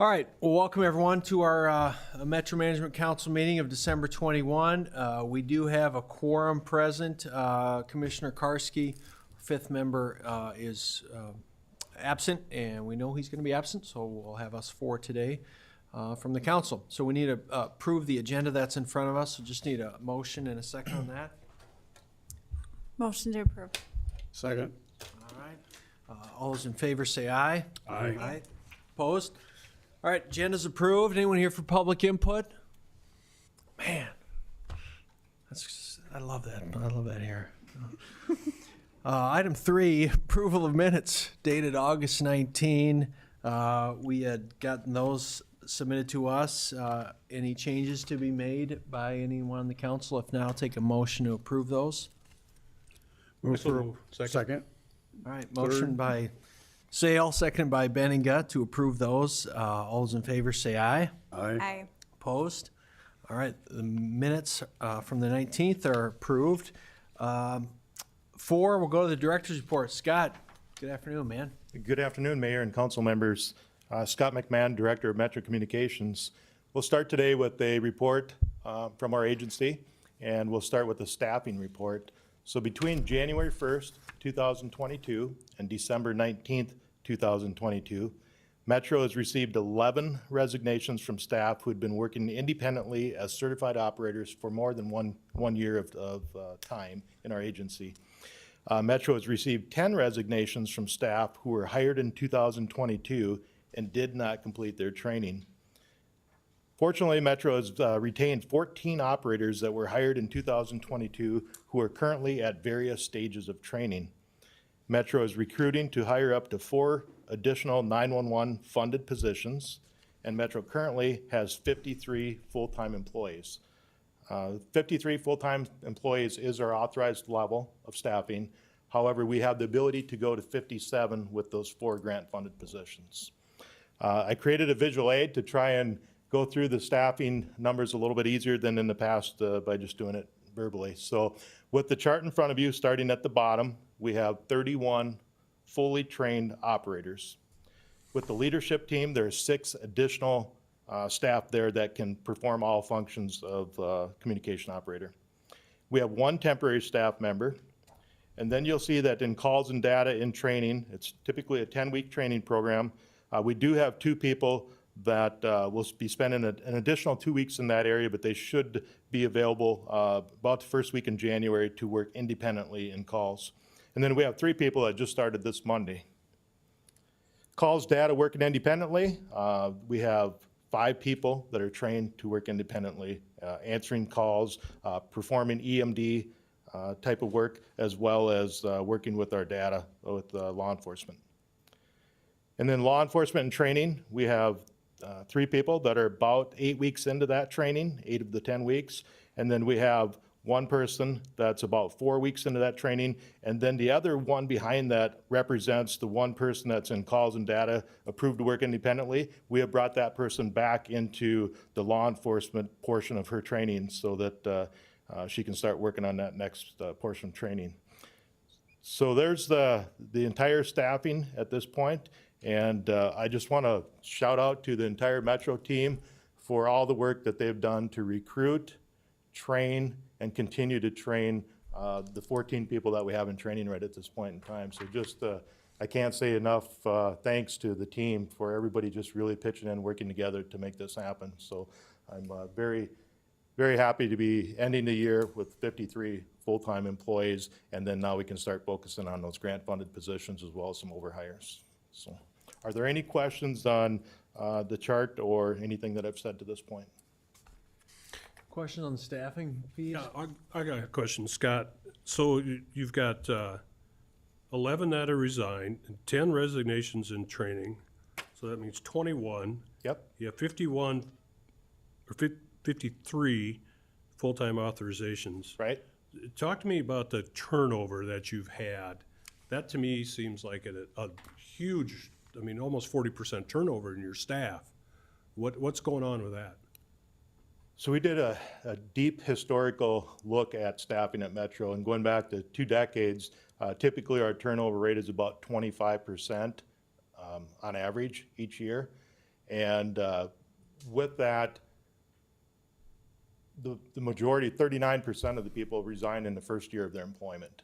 All right, well, welcome everyone to our Metro Management Council meeting of December 21. We do have a quorum present. Commissioner Karski, fifth member, is absent, and we know he's going to be absent, so we'll have us four today from the council. So we need to approve the agenda that's in front of us. So just need a motion and a second on that. Motion to approve. Second. All right. All those in favor say aye. Aye. Aye. Opposed? All right, agenda's approved. Anyone here for public input? Man, I love that. I love that here. Item 3, approval of minutes dated August 19. We had gotten those submitted to us. Any changes to be made by anyone on the council? If not, I'll take a motion to approve those. Move for second. All right, motion by Sale, seconded by Benninga to approve those. All those in favor say aye. Aye. Aye. Opposed? All right, the minutes from the 19th are approved. 4, we'll go to the director's report. Scott, good afternoon, man. Good afternoon, Mayor and council members. Scott McMahon, Director of Metro Communications. We'll start today with a report from our agency, and we'll start with the staffing report. So between January 1st, 2022 and December 19th, 2022, Metro has received 11 resignations from staff who had been working independently as certified operators for more than one year of time in our agency. Metro has received 10 resignations from staff who were hired in 2022 and did not complete their training. Fortunately, Metro has retained 14 operators that were hired in 2022 who are currently at various stages of training. Metro is recruiting to hire up to 4 additional 911 funded positions, and Metro currently has 53 full-time employees. 53 full-time employees is our authorized level of staffing. However, we have the ability to go to 57 with those 4 grant-funded positions. I created a visual aid to try and go through the staffing numbers a little bit easier than in the past by just doing it verbally. So with the chart in front of you, starting at the bottom, we have 31 fully trained operators. With the leadership team, there's 6 additional staff there that can perform all functions of communication operator. We have 1 temporary staff member, and then you'll see that in calls and data in training, it's typically a 10-week training program. We do have 2 people that will be spending an additional 2 weeks in that area, but they should be available about the first week in January to work independently in calls. And then we have 3 people that just started this Monday. Calls data working independently, we have 5 people that are trained to work independently, answering calls, performing EMD type of work, as well as working with our data with law enforcement. And then law enforcement and training, we have 3 people that are about 8 weeks into that training, 8 of the 10 weeks. And then we have 1 person that's about 4 weeks into that training. And then the other one behind that represents the 1 person that's in calls and data approved to work independently. We have brought that person back into the law enforcement portion of her training so that she can start working on that next portion of training. So there's the entire staffing at this point. And I just want to shout out to the entire Metro team for all the work that they've done to recruit, train, and continue to train the 14 people that we have in training right at this point in time. So just, I can't say enough thanks to the team for everybody just really pitching in, working together to make this happen. So I'm very, very happy to be ending the year with 53 full-time employees, and then now we can start focusing on those grant-funded positions as well as some overhires. So, are there any questions on the chart or anything that I've said to this point? Question on the staffing fees? Yeah, I got a question, Scott. So you've got 11 that are resigned, and 10 resignations in training. So that means 21. Yep. You have 51 or 53 full-time authorizations. Right. Talk to me about the turnover that you've had. That to me seems like a huge, I mean, almost 40% turnover in your staff. What's going on with that? So we did a deep historical look at staffing at Metro, and going back to 2 decades, typically our turnover rate is about 25% on average each year. And with that, the majority, 39% of the people resign in the first year of their employment.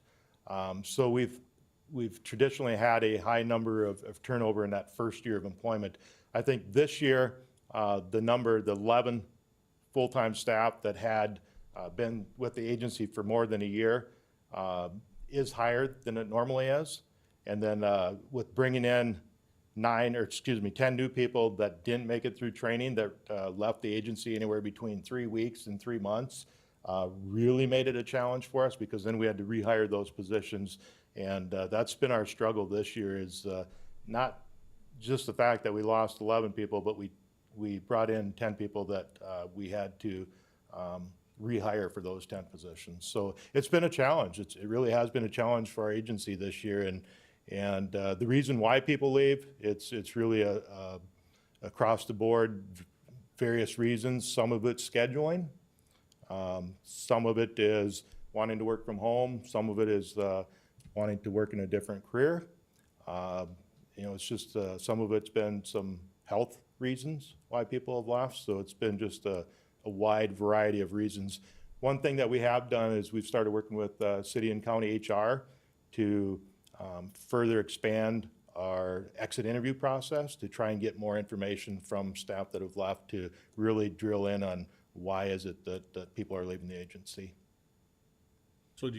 So we've traditionally had a high number of turnover in that first year of employment. I think this year, the 11 full-time staff that had been with the agency for more than a year is higher than it normally is. And then with bringing in 10 new people that didn't make it through training, that left the agency anywhere between 3 weeks and 3 months, really made it a challenge for us, because then we had to rehire those positions. And that's been our struggle this year, is not just the fact that we lost 11 people, but we brought in 10 people that we had to rehire for those 10 positions. So it's been a challenge. It really has been a challenge for our agency this year. And the reason why people leave, it's really across the board, various reasons. Some of it's scheduling. Some of it is wanting to work from home. Some of it is wanting to work in a different career. It's just some of it's been some health reasons why people have left. So it's been just a wide variety of reasons. One thing that we have done is we've started working with city and county HR to further expand our exit interview process, to try and get more information from staff that have left, to really drill in on why is it that people are leaving the agency. So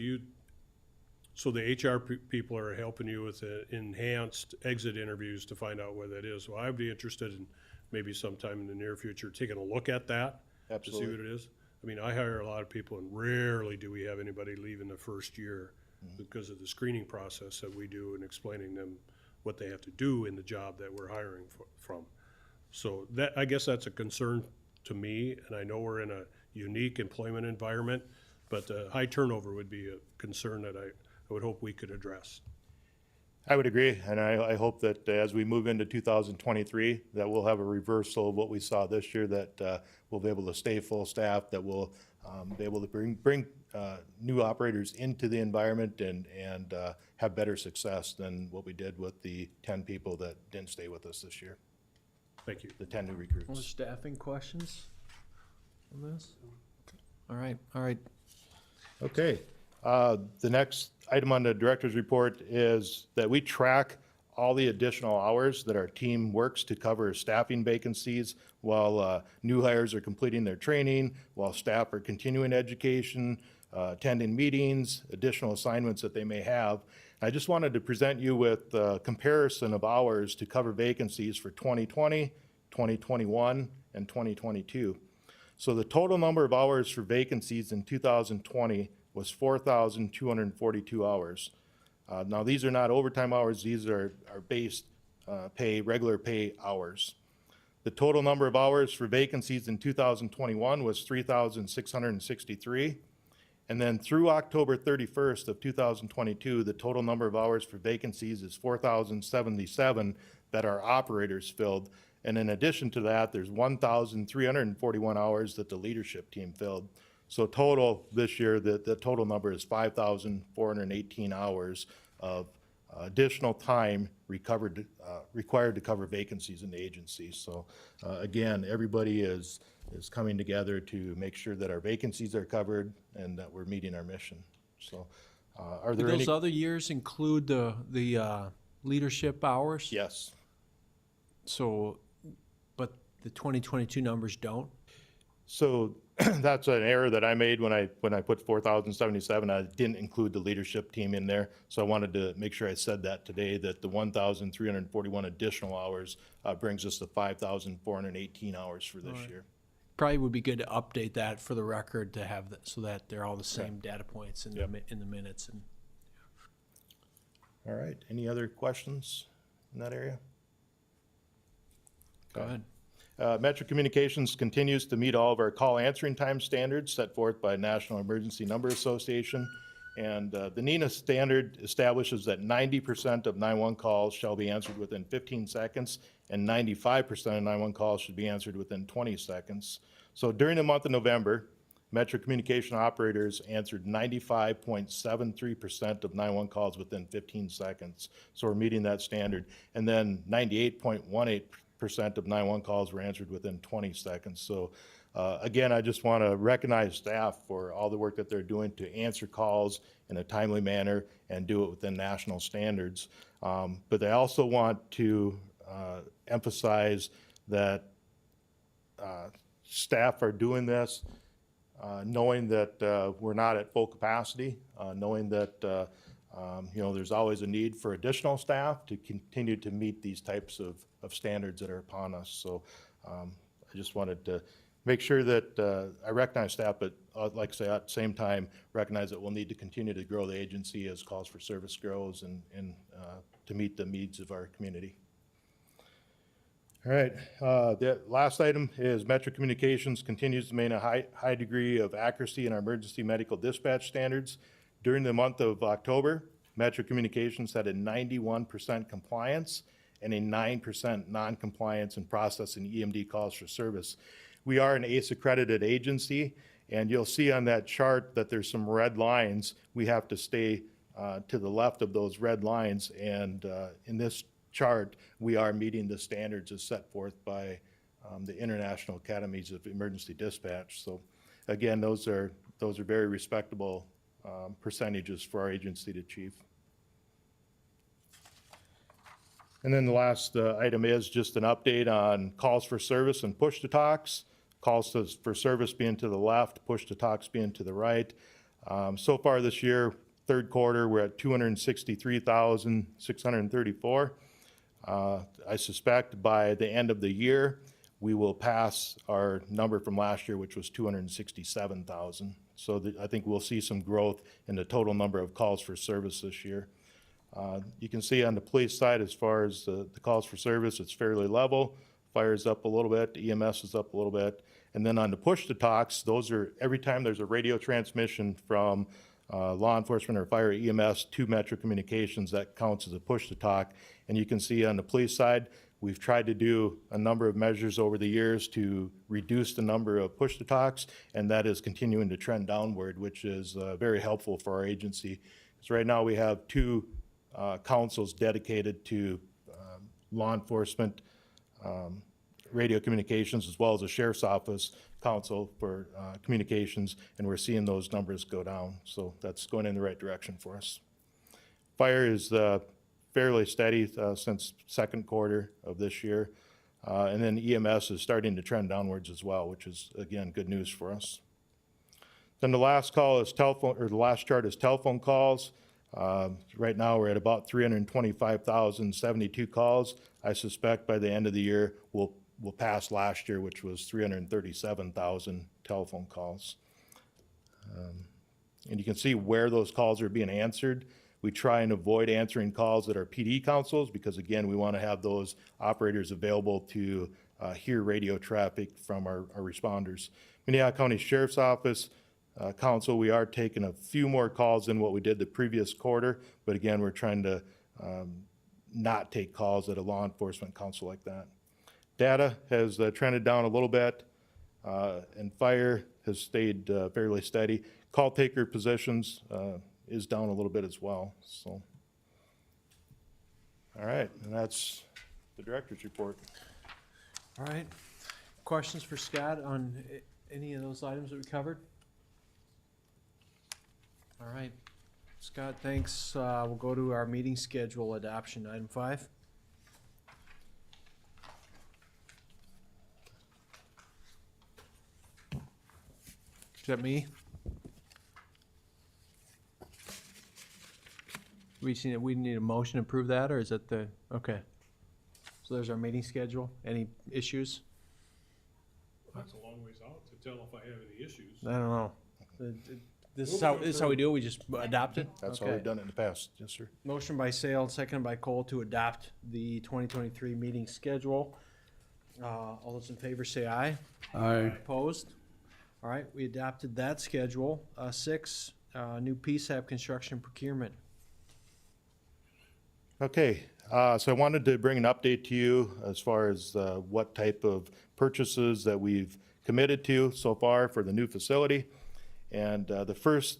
so the HR people are helping you with enhanced exit interviews to find out where that is. Well, I'd be interested in maybe sometime in the near future taking a look at that. Absolutely. To see what it is. I mean, I hire a lot of people, and rarely do we have anybody leave in the first year because of the screening process that we do and explaining them what they have to do in the job that we're hiring from. So that, I guess that's a concern to me, and I know we're in a unique employment environment, but high turnover would be a concern that I would hope we could address. I would agree, and I hope that as we move into 2023, that we'll have a reversal of what we saw this year, that we'll be able to stay full staff, that we'll be able to bring new operators into the environment and have better success than what we did with the 10 people that didn't stay with us this year, Thank you. the 10 new Other recruits. staffing questions on this? All right. Okay. The next item on the director's report is that we track all the additional hours that our team works to cover staffing vacancies while new hires are completing their training, while staff are continuing education, attending meetings, additional assignments that they may have. I just wanted to present you with a comparison of hours to cover vacancies for 2020, 2021, and 2022. So the total number of hours for vacancies in 2020 was 4,242 hours. Now, these are not overtime hours, these are base pay, regular pay hours. The total number of hours for vacancies in 2021 was 3,663. And then through October 31st of 2022, the total number of hours for vacancies is 4,077 that our operators filled. And in addition to that, there's 1,341 hours that the leadership team filled. So total this year, the total number is 5,418 hours of additional time required to cover vacancies in the agency. So again, everybody is coming together to make sure that our vacancies are covered and that we're meeting our mission. So are Do there any? those other years include the leadership hours? Yes. So, but the 2022 numbers don't? So that's an error that I made when I put 4,077. I didn't include the leadership team in there. So I wanted to make sure I said that today, that the 1,341 additional hours brings us to 5,418 hours for this year. Probably would be good to update that for the record, to have that, so that they're all the same data points in the minutes. And All right. Any other questions in that area? go ahead. Metro Communications continues to meet all of our call answering time standards set forth by National Emergency Number Association. And the NENA standard establishes that 90% of 911 calls shall be answered within 15 seconds and 95% of 911 calls should be answered within 20 seconds. So during the month of November, Metro Communication operators answered 95.73% of 911 calls within 15 seconds. So we're meeting that standard. And then 98.18% of 911 calls were answered within 20 seconds. So again, I just want to recognize staff for all the work that they're doing to answer calls in a timely manner and do it within national standards. But I also want to emphasize that staff are doing this knowing that we're not at full capacity, knowing that there's always a need for additional staff to continue to meet these types of standards that are upon us. So I just wanted to make sure that I recognize staff, but like I say, at the same time, recognize that we'll need to continue to grow the agency as calls for service grows and to meet the needs of our community. All right, the last item is Metro Communications continues to maintain a high degree of accuracy in our emergency medical dispatch standards. During the month of October, Metro Communications had a 91% compliance and a 9% non-compliance in processing EMD calls for service. We are an ACE accredited agency, and you'll see on that chart that there's some red lines. We have to stay to the left of those red lines, and in this chart, we are meeting the standards as set forth by the International Academies of Emergency Dispatch. So again, those are very respectable percentages for our agency to achieve. And then the last item is just an update on calls for service and push to talks. Calls for service being to the left, push to talks being to the right. So far this year, third quarter, we're at 263,634. I suspect by the end of the year, we will pass our number from last year, which was 267,000. So I think we'll see some growth in the total number of calls for service this year. You can see on the police side, as far as the calls for service, it's fairly level. Fire is up a little bit, EMS is up a little bit. And then on the push to talks, those are every time there's a radio transmission from law enforcement or fire EMS to Metro Communications, that counts as a push to talk. And you can see on the police side, we've tried to do a number of measures over the years to reduce the number of push to talks, and that is continuing to trend downward, which is very helpful for our agency. Because right now we have two councils dedicated to law enforcement radio communications, as well as a sheriff's office council for communications, and we're seeing those numbers go down. So that's going in the right direction for us. Fire is fairly steady since second quarter of this year. And then EMS is starting to trend downwards as well, which is, again, good news for us. Then the last call is telephone, or the last chart is telephone calls. Right now we're at about 325,072 calls. I suspect by the end of the year, we'll pass last year, which was 337,000 telephone calls. And you can see where those calls are being answered. We try and avoid answering calls that are PD councils because, again, we want to have those operators available to hear radio traffic from our responders. Minnehaha County Sheriff's Office council, we are taking a few more calls than what we did the previous quarter, but again, we're trying to not take calls at a law enforcement council like that. Data has trended down a little bit, and fire has stayed fairly steady. Call taker positions is down a little bit as well. So, all right, and that's the director's report. All right. Questions for Scott on any of those items that we covered? All right. Scott, thanks. We'll go to our meeting schedule adoption, item 5. Is that me? We need a motion to approve that, or is that the, okay. So there's our meeting schedule. Any issues? That's a long ways out to tell if I have any issues. I don't know. This is how we do it, we just adopt it? That's how Okay. we've done it in the past. Yes, sir. Motion by Sale, second by Cole to adopt the 2023 meeting schedule. All those in favor say aye. Aye. Opposed? All right, we adopted that schedule. 6, new PSAP construction procurement. Okay, so I wanted to bring an update to you as far as what type of purchases that we've committed to so far for the new facility. And the first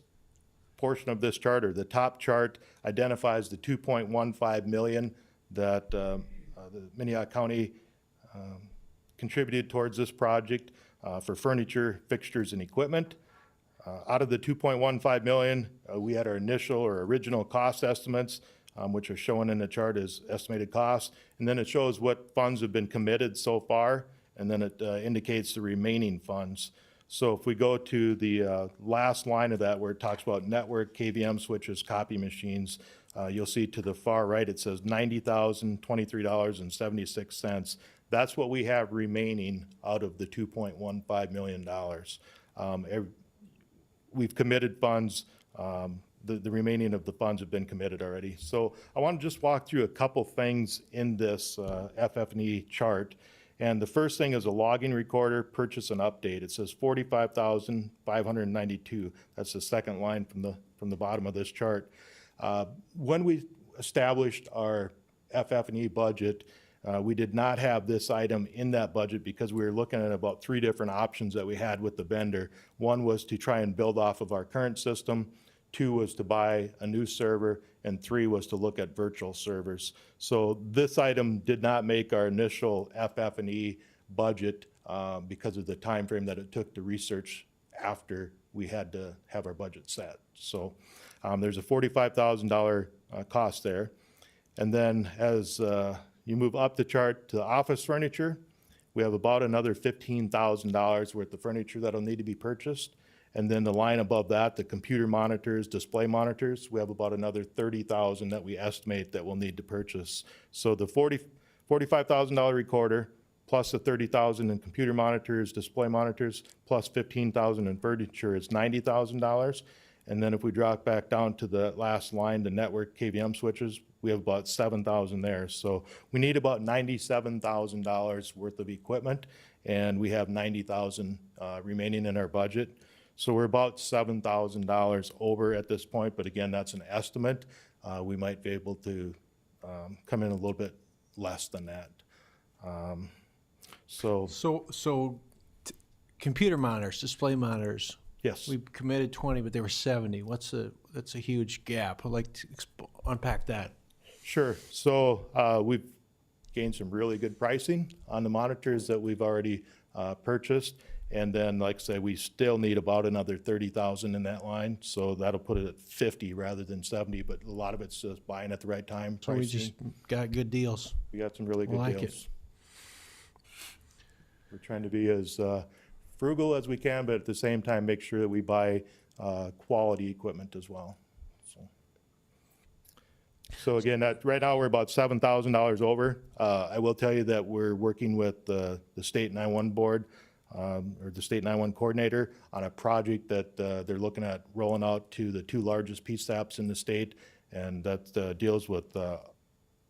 portion of this chart, or the top chart, identifies the $2.15 million that the Minnehaha County contributed towards this project for furniture, fixtures, and equipment. Out of the 2.15 million, we had our initial or original cost estimates, which are shown in the chart as estimated costs. And then it shows what funds have been committed so far, and then it indicates the remaining funds. So if we go to the last line of that where it talks about network, KVM switches, copy machines, you'll see to the far right, it says $90,023.76. That's what we have remaining out of the $2.15 million. We've committed funds. The remaining of the funds have been committed already. So I want to just walk through a couple things in this FF&E chart. And the first thing is a logging recorder purchase and update. It says $45,592. That's the second line from the bottom of this chart. When we established our FF&E budget, we did not have this item in that budget because we were looking at about 3 different options that we had with the vendor. One was to try and build off of our current system. 2 was to buy a new server, and 3 was to look at virtual servers. So this item did not make our initial FF&E budget because of the time frame that it took to research after we had to have our budget set. So there's a $45,000 cost there. And then as you move up the chart to office furniture, we have about another $15,000 worth of furniture that'll need to be purchased. And then the line above that, the computer monitors, display monitors, we have about another $30,000 that we estimate that we'll need to purchase. So the $45,000 recorder plus the $30,000 in computer monitors, display monitors, plus $15,000 in furniture is $90,000. And then if we drop back down to the last line, the network KVM switches, we have about $7,000 there. So we need about $97,000 worth of equipment, and we have $90,000 remaining in our budget. So we're about $7,000 over at this point, but again, that's an estimate. We might be able to come in a little bit less than that. Computer monitors, display monitors, yes. we committed 20, but there were 70. That's a huge gap. I'd like to unpack that. Sure. So we've gained some really good pricing on the monitors that we've already purchased. And then, like I say, we still need about another 30,000 in that line. So that'll put it at 50 rather than 70, but a lot of it's just buying at the right time. So we just got good deals. We got some really good like deals. it. We're trying to be as frugal as we can, but at the same time, make sure that we buy quality equipment as well. So again, right now we're about $7,000 over. I will tell you that we're working with the State 911 board, or the State 911 coordinator on a project that they're looking at rolling out to the 2 largest PSAPs in the state, and that deals with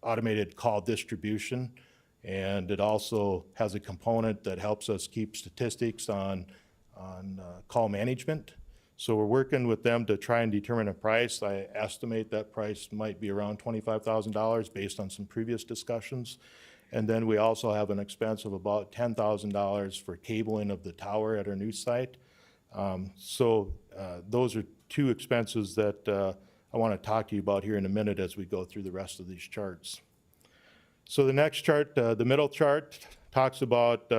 automated call distribution. And it also has a component that helps us keep statistics on call management. So we're working with them to try and determine a price. I estimate that price might be around $25,000 based on some previous discussions. And then we also have an expense of about $10,000 for cabling of the tower at our new site. Those are 2 expenses that I want to talk to you about here in a minute as we go through the rest of these charts. So the next chart, the middle chart, talks about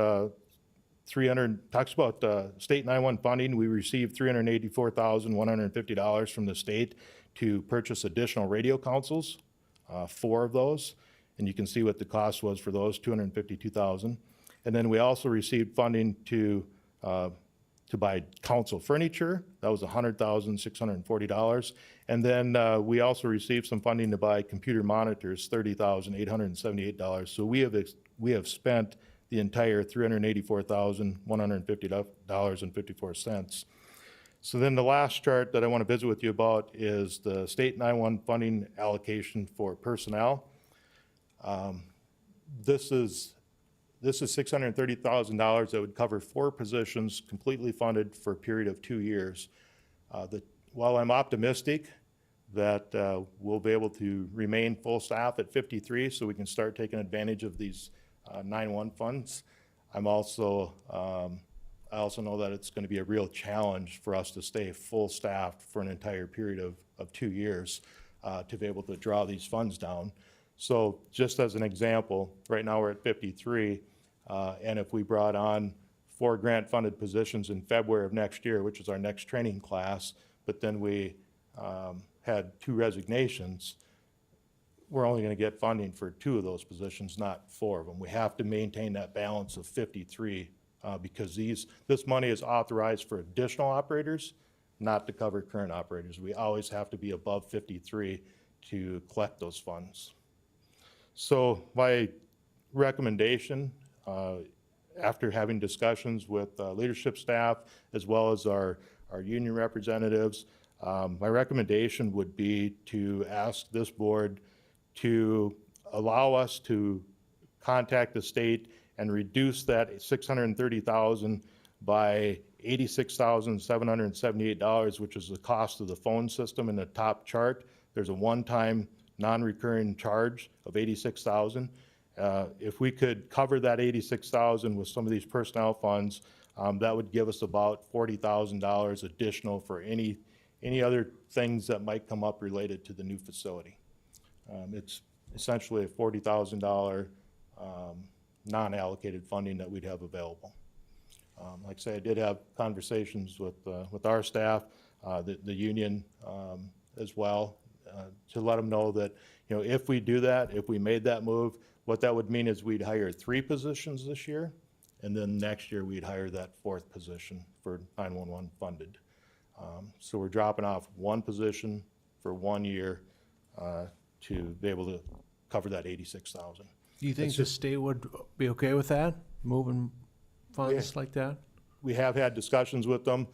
State 911 funding. We received $384,150 from the state to purchase additional radio consoles, 4 of those. And you can see what the cost was for those, $252,000. And then we also received funding to buy console furniture. That was $100,640. And then we also received some funding to buy computer monitors, $30,878. So we have spent the entire $384,150.54. So then the last chart that I want to visit with you about is the State 911 funding allocation for personnel. This is $630,000 that would cover 4 positions completely funded for a period of 2 years. While I'm optimistic that we'll be able to remain full staff at 53 so we can start taking advantage of these 911 funds, I also know that it's going to be a real challenge for us to stay full staffed for an entire period of 2 years to be able to draw these funds down. So just as an example, right now we're at 53. And if we brought on 4 grant-funded positions in February of next year, which is our next training class, but then we had 2 resignations, we're only going to get funding for 2 of those positions, not 4 of them. We have to maintain that balance of 53 because this money is authorized for additional operators, not to cover current operators. We always have to be above 53 to collect those funds. So my recommendation, after having discussions with leadership staff as well as our union representatives, my recommendation would be to ask this board to allow us to contact the state and reduce that $630,000 by $86,778, which is the cost of the phone system in the top chart. There's a one-time non-recurring charge of $86,000. If we could cover that $86,000 with some of these personnel funds, that would give us about $40,000 additional for any other things that might come up related to the new facility. It's essentially a $40,000 non-allocated funding that we'd have available. Like I say, I did have conversations with our staff, the union as well, to let them know that, you know, if we do that, if we made that move, what that would mean is we'd hire 3 positions this year, and then next year we'd hire that 4th position for 911 funded. So we're dropping off 1 position for 1 year to be able to cover that $86,000. Do you think the state would be okay with that, moving funds like that? We have had discussions with them.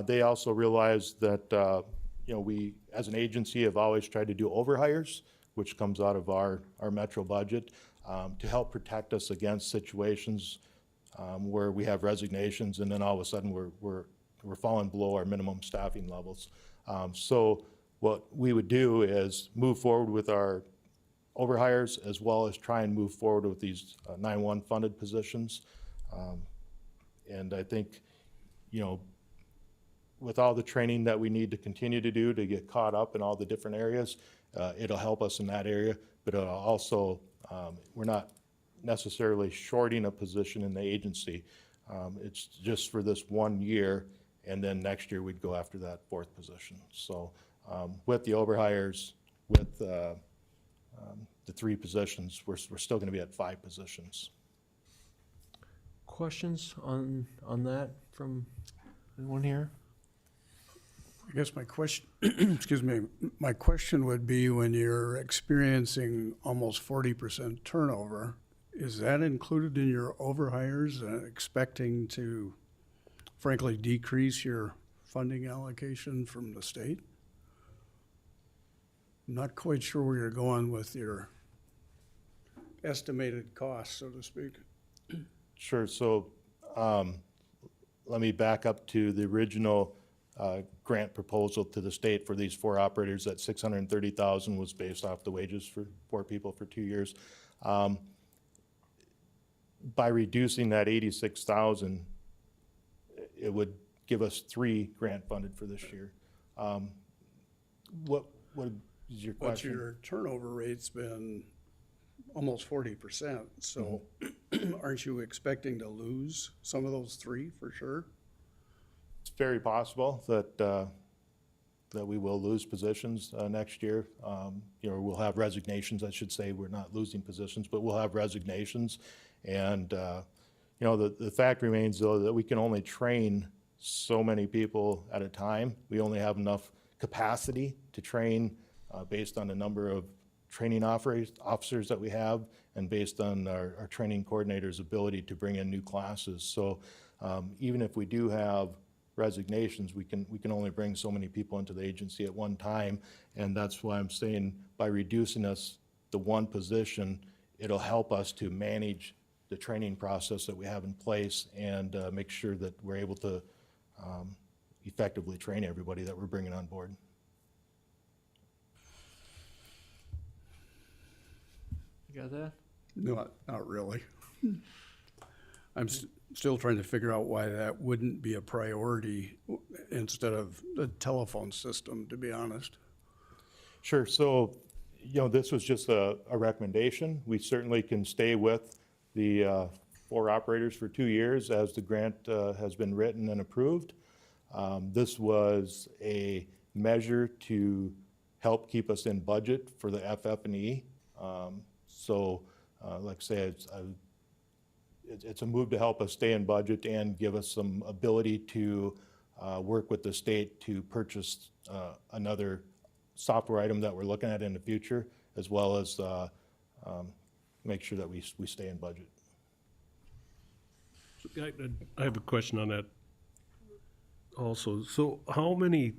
They also realize that, you know, we, as an agency, have always tried to do overhires, which comes out of our metro budget, to help protect us against situations where we have resignations and then all of a sudden we're falling below our minimum staffing levels. So what we would do is move forward with our overhires as well as try and move forward with these 911 funded positions. And I think, you know, with all the training that we need to continue to do to get caught up in all the different areas, it'll help us in that area, but it'll also, we're not necessarily shorting a position in the agency. It's just for this 1 year, and then next year we'd go after that 4th position. So with the overhires, with the 3 positions, we're still going to be at 5 positions. Questions on that from anyone here? I guess my question, excuse me, my question would be when you're experiencing almost 40% turnover, is that included in your overhires, expecting to frankly decrease your funding allocation from the state? I'm not quite sure where you're going with your estimated costs, so to speak. Sure. So let me back up to the original grant proposal to the state for these 4 operators. That $630,000 was based off the wages for 4 people for 2 years. By reducing that $86,000, it would give us 3 grant funded for this year. What is your But question? your turnover rate's been almost 40%, so aren't you expecting to lose some of those 3 for sure? It's very possible that that we will lose positions next year. You know, we'll have resignations, I should say. We're not losing positions, but we'll have resignations. And, you know, the fact remains, though, that we can only train so many people at a time. We only have enough capacity to train based on the number of training officers that we have and based on our training coordinator's ability to bring in new classes. So even if we do have resignations, we can only bring so many people into the agency at one time, and that's why I'm saying by reducing us to 1 position, it'll help us to manage the training process that we have in place and make sure that we're able to effectively train everybody that we're bringing on board. You got that? No, not really. I'm still trying to figure out why that wouldn't be a priority instead of the telephone system, to be honest. Sure. So, you know, this was just a recommendation. We certainly can stay with the 4 operators for 2 years as the grant has been written and approved. This was a measure to help keep us in budget for the FF&E. So, like I say, it's a move to help us stay in budget and give us some ability to work with the state to purchase another software item that we're looking at in the future, as well as make sure that we stay in budget. I have a question on that also. So how many,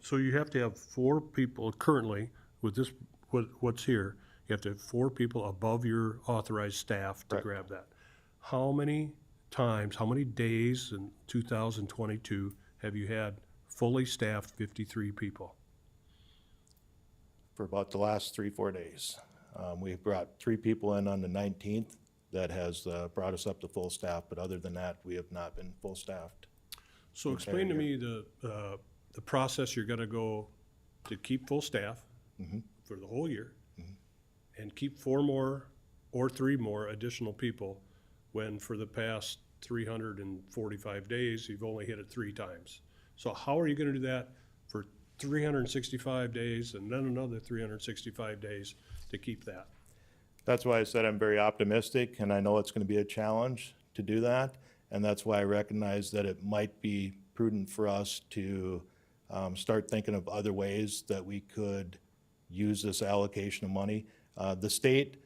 so you have to have 4 people currently with this, what's here, you have to have 4 people above your authorized staff to Correct. grab that. How many times, how many days in 2022 have you had fully staffed 53 people? For about the last 3-4 days. We've brought 3 people in on the 19th that has brought us up to full staff, but other than that, we have not been full staffed. So explain to me the process you're gonna go to keep full staff for the whole year and keep 4 more or 3 more additional people when for the past 345 days, you've only hit it 3 times. So how are you gonna do that for 365 days and then another 365 days to keep that? That's why I said I'm very optimistic, and I know it's gonna be a challenge to do that. And that's why I recognize that it might be prudent for us to start thinking of other ways that we could use this allocation of money. The state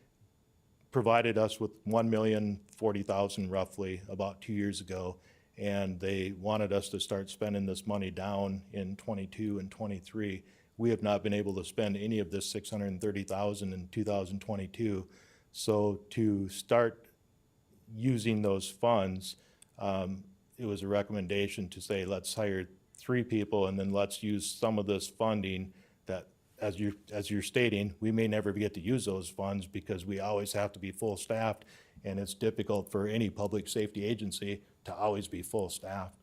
provided us with $1,040,000 roughly about 2 years ago, and they wanted us to start spending this money down in '22 and '23. We have not been able to spend any of this $630,000 in 2022. So to start using those funds, it was a recommendation to say, let's hire 3 people and then let's use some of this funding that, as you're stating, we may never get to use those funds because we always have to be full staffed, and it's difficult for any public safety agency to always be full staffed.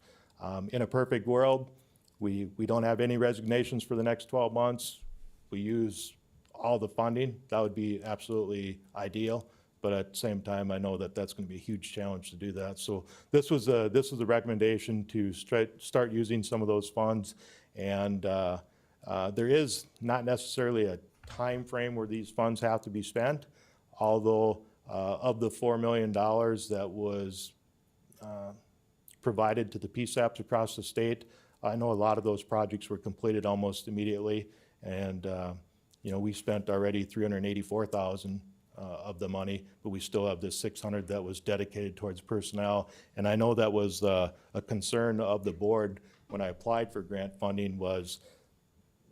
In a perfect world, we don't have any resignations for the next 12 months. We use all the funding. That would be absolutely ideal. But at the same time, I know that that's going to be a huge challenge to do that. So this was a recommendation to start using some of those funds. And there is not necessarily a time frame where these funds have to be spent, although of the $4 million that was provided to the PSAPs across the state, I know a lot of those projects were completed almost immediately. And we spent already $384,000 of the money, but we still have this $600 that was dedicated towards personnel. And I know that was a concern of the board when I applied for grant funding, was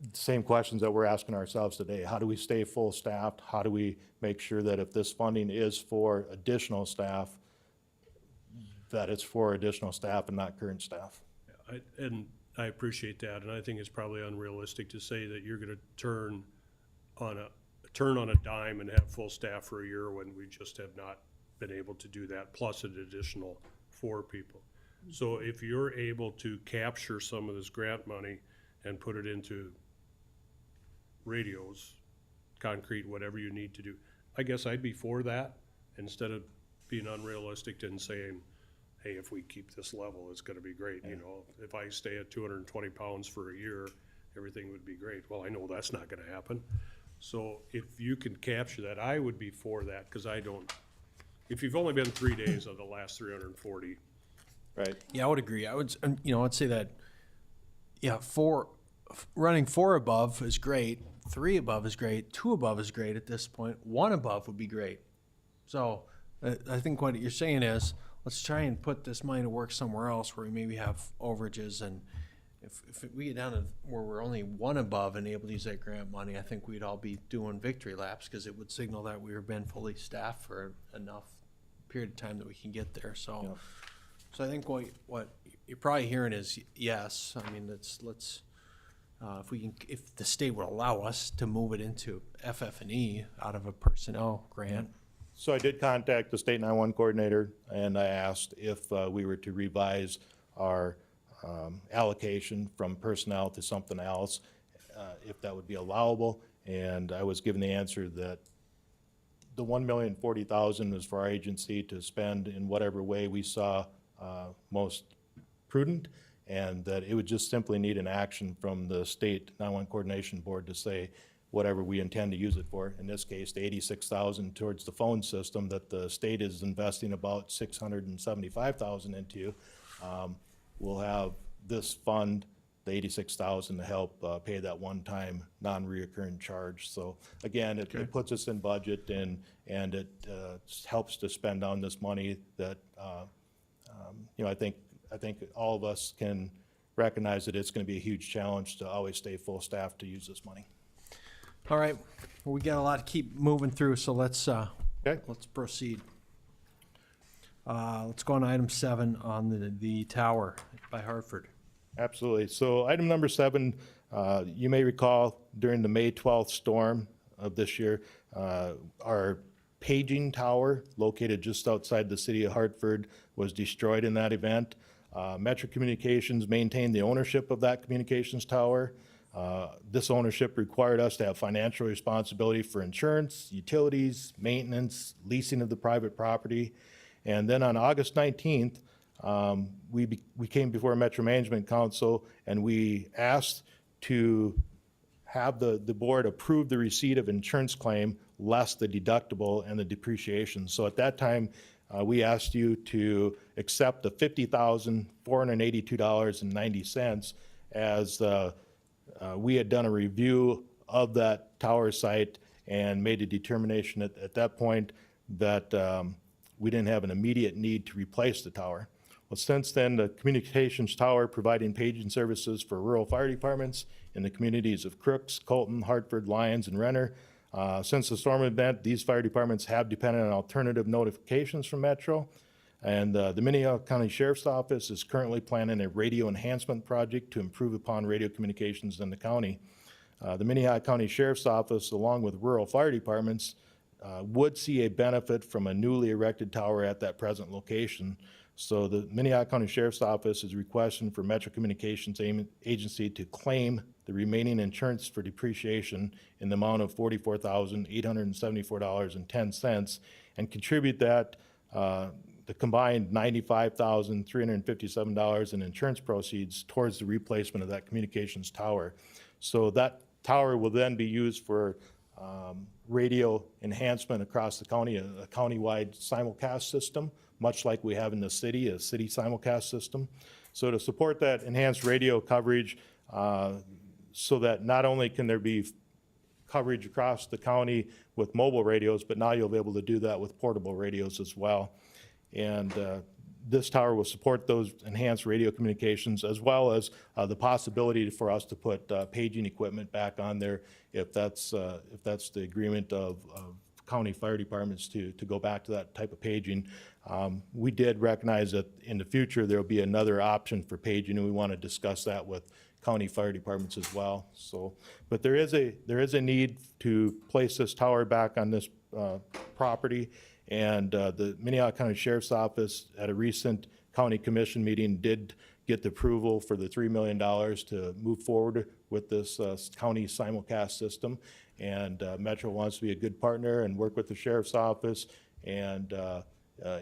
the same questions that we're asking ourselves today. How do we stay full staffed? How do we make sure that if this funding is for additional staff, that it's for additional staff and not current staff? And I appreciate that, and I think it's probably unrealistic to say that you're gonna turn on a dime and have full staff for a year when we just have not been able to do that, plus an additional 4 people. So if you're able to capture some of this grant money and put it into radios, concrete, whatever you need to do, I guess I'd be for that, instead of being unrealistic and saying, hey, if we keep this level, it's gonna be great. You know, if I stay at 220 pounds for a year, everything would be great. Well, I know that's not gonna happen. So if you can capture that, I would be for that, because if you've only been 3 days of the last 340, Right. Yeah, I would agree. I'd say that, yeah, running 4 above is great, 3 above is great, 2 above is great at this point, 1 above would be great. So I think what you're saying is, let's try and put this money to work somewhere else where we maybe have overages, and if we get down to where we're only 1 above and able to use that grant money, I think we'd all be doing victory laps, because it would signal that we've been fully staffed for enough period of time that we can get there. So, Yeah. so I think what you're probably hearing is yes. I mean, if the state would allow us to move it into FF&E out of a personnel grant. So I did contact the state 911 coordinator, and I asked if we were to revise our allocation from personnel to something else, if that would be allowable. And I was given the answer that the $1,040,000 is for our agency to spend in whatever way we saw most prudent, and that it would just simply need an action from the state 911 coordination board to say whatever we intend to use it for. In this case, the $86,000 towards the phone system that the state is investing about $675,000 into. We'll have this fund, the $86,000, to help pay that one-time non-reoccurring charge. So again, it puts us in budget, and it helps to spend on this money that I think all of us can recognize that it's going to be a huge challenge to always stay full staff to use this money. All right, well, we got a lot to keep moving through, so let's proceed. Let's go on to item 7 on the tower by Hartford. Absolutely. So item number 7, you may recall during the May 12th storm of this year, our paging tower located just outside the city of Hartford was destroyed in that event. Metro Communications maintained the ownership of that communications tower. This ownership required us to have financial responsibility for insurance, utilities, maintenance, leasing of the private property. And then on August 19th, we came before Metro Management Council, and we asked to have the board approve the receipt of insurance claim less the deductible and the depreciation. So at that time, we asked you to accept the $50,482.90 as we had done a review of that tower site and made a determination at that point that we didn't have an immediate need to replace the tower. Well, since then, the communications tower providing paging services for rural fire departments in the communities of Crooks, Colton, Hartford, Lyons, and Renner. Since the storm event, these fire departments have depended on alternative notifications from Metro. And the Minnehaha County Sheriff's Office is currently planning a radio enhancement project to improve upon radio communications in the county. The Minnehaha County Sheriff's Office, along with rural fire departments, would see a benefit from a newly erected tower at that present location. So the Minnehaha County Sheriff's Office is requesting for Metro Communications Agency to claim the remaining insurance for depreciation in the amount of $44,874.10 and contribute that the combined $95,357 in insurance proceeds towards the replacement of that communications tower. So that tower will then be used for radio enhancement across the county, a countywide simulcast system, much like we have in the city, a city simulcast system. So to support that enhanced radio coverage, so that not only can there be coverage across the county with mobile radios, but now you'll be able to do that with portable radios as well. And this tower will support those enhanced radio communications, as well as the possibility for us to put paging equipment back on there if that's the agreement of county fire departments to go back to that type of paging. We did recognize that in the future there will be another option for paging, and we want to discuss that with county fire departments as well. So, but there is a need to place this tower back on this property. And the Minnehaha County Sheriff's Office at a recent county commission meeting did get the approval for the $3 million to move forward with this county simulcast system. And Metro wants to be a good partner and work with the Sheriff's Office. And